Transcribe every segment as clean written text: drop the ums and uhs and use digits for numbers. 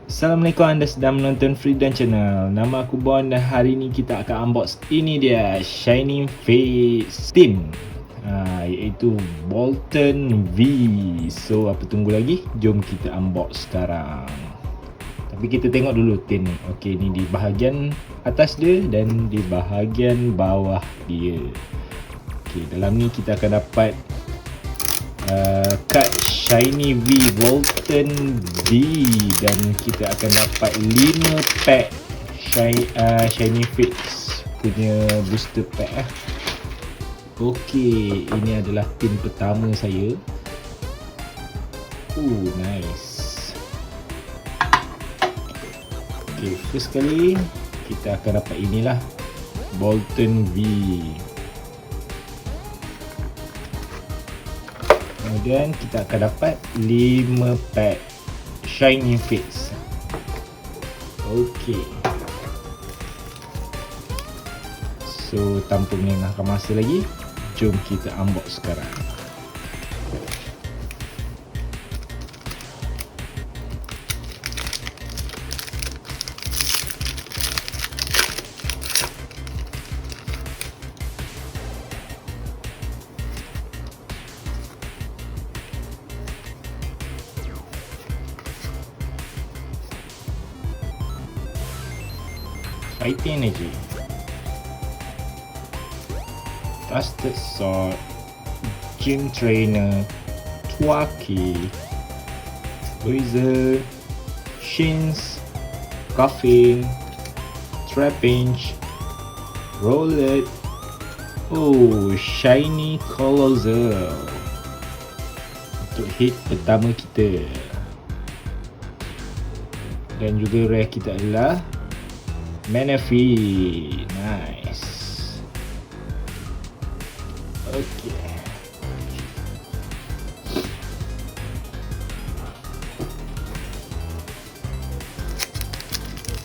Assalamualaikum, anda sedang menonton Freedan Channel. Nama aku Bon dan hari ni kita akan unbox ini dia Shiny Face Tin, iaitu Boltund V. So apa tunggu lagi? Jom kita unbox sekarang. Tapi kita tengok dulu tin ni. Okey, ni di bahagian atas dia dan di bahagian bawah dia. Okey, dalam ni kita akan dapat kad Shiny V Boltund V dan kita akan dapat 5 pack Shiny Face punya booster pack. Okey, ini adalah tin pertama saya. Nice. Okey, first kali kita akan dapat inilah Boltund V. Kemudian kita akan dapat 5 pack Shiny Face. Okey. So tanpa melengahkan masa lagi, jom kita unbox sekarang. Fighting Energy, Trusted Sword, Gym Trainer, Twaki, Wizard, Shins, Coughing, Trapinch, Rollet, Shiny Charizard untuk hit pertama kita. Dan juga rare kita adalah Manaphy. Nice. Okay.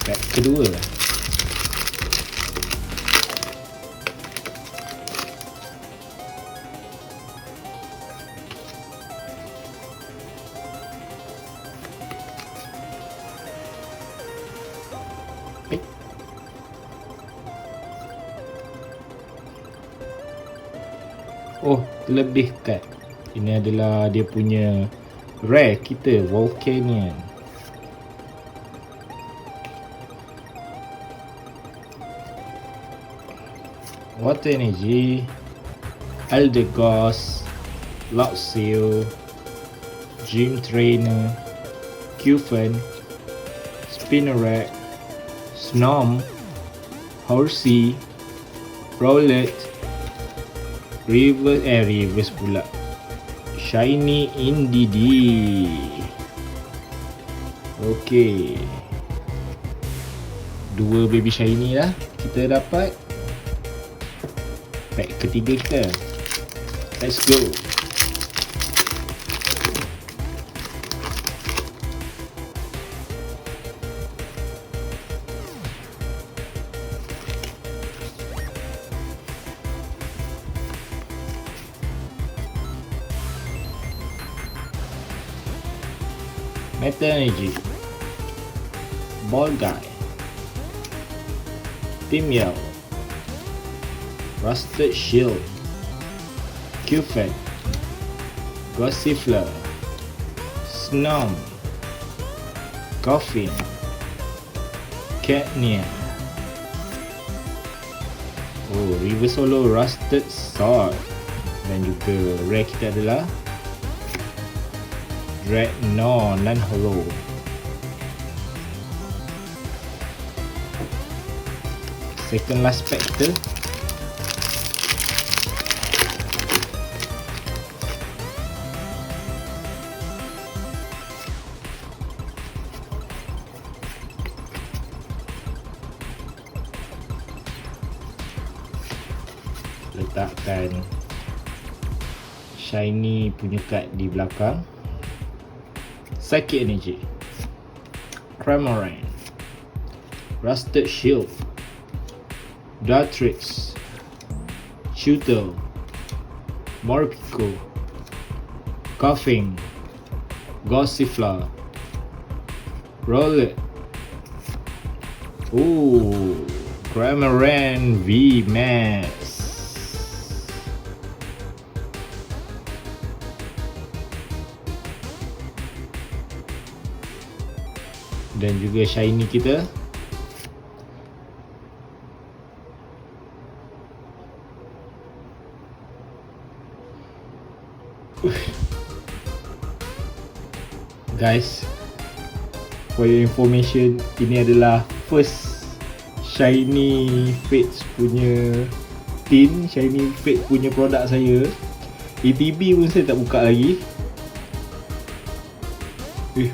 Pack kedua. Terlebih kad. Ini adalah dia punya rare kita, Volcanion. Water Energy, Adakah Shiny Gym Trainer, Qfen, Spinnerack, Snom, Horsey, Rollet, Reverse pula, Shiny Inilah. Okey, 2 baby shiny lah kita dapat. Pack ketiga kita. Let's go. Metal Energy, Ball Guy, Team Yell, Rusted Shield, Qfen, Gossifleur, Snom, Coughing, Catnia. Reverse Holo Rusted Sword. Dan juga rare kita adalah Dreadnought non-holo. Second last pack kita. Letakkan shiny punya card di belakang. Psychic Energy, Cramorant, Rusted Shield, Dartrix, Shooter, Morpeko, Coughing, Gossifleur, Roll it. Oh, Cramorant VMAX. Dan juga shiny kita. Guys, for your information, ini adalah first shiny Fates punya tin, shiny Fates punya produk saya. ETB pun saya tak buka lagi.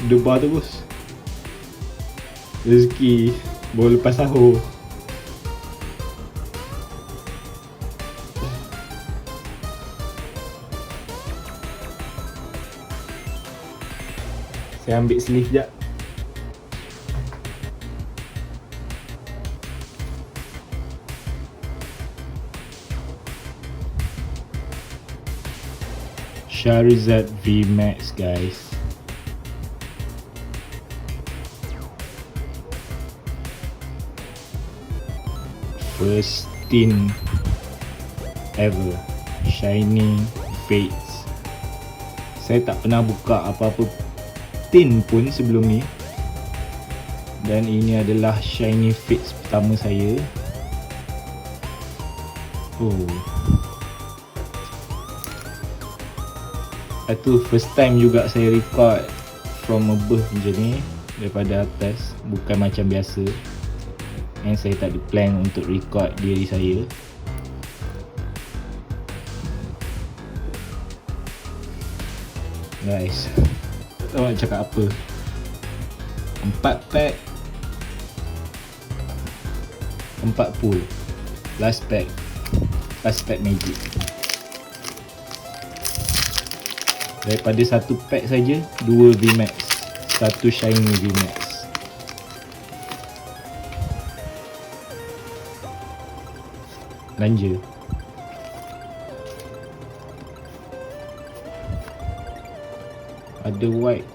Debar tu bos. Rezeki baru lepas sahur. Saya ambil sleeve sekejap. Charizard VMAX guys. First tin ever shiny Fates. Saya tak pernah buka apa-apa tin pun sebelum ni, dan ini adalah shiny Fates pertama saya. Itu first time juga saya record from above macam ni, daripada atas, bukan macam biasa. And saya tak ada plan untuk record diri saya. Guys, tak tahu nak cakap apa. 4 pack, 4 pull. Last pack magic. Daripada satu pack saja, 2 VMAX, 1 shiny VMAX. Belanja. Ada white,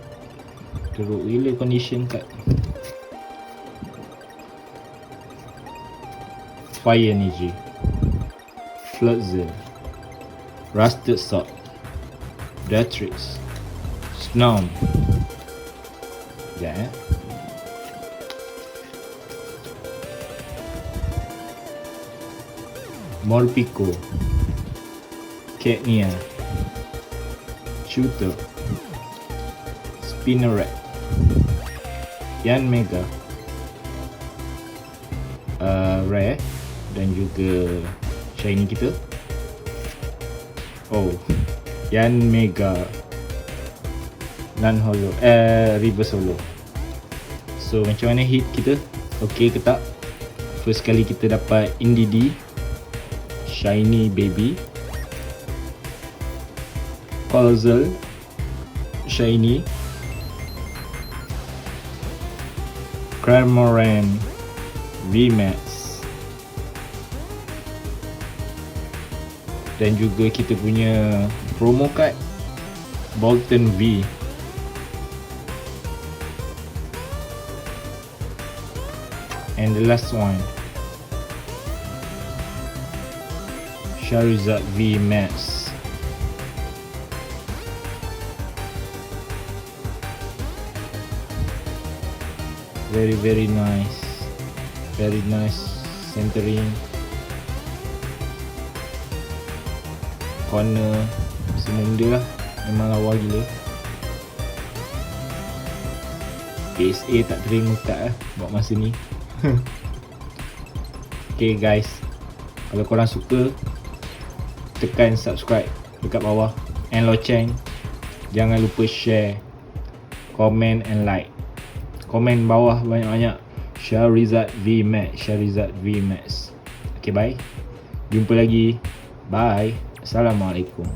teruk gila condition card. Fire energy, Floatzel, Rusted Sword, Datrix, Snom. Sekejap Morpeko, Catnia, Shooter, Spinneret, Yanmega, Rare, dan juga shiny kita. Yanmega non-holo, reverse holo. So macam mana hit kita? Okay ke tak? First kali kita dapat Indeedee shiny baby, Colzel shiny, Cramorant VMAX, dan juga kita punya promo card Boltund V. And the last one, Charizard VMAX. Very nice, very nice centering, corner, semua benda lah, memang lawa gila. PSA tak terima kat buat masa ni. Okay guys, kalau korang suka, tekan subscribe dekat bawah and loceng. Jangan lupa share, comment and like. Komen bawah banyak-banyak Charizard VMAX, Charizard VMAX. Okay, bye. Jumpa lagi. Bye. Assalamualaikum.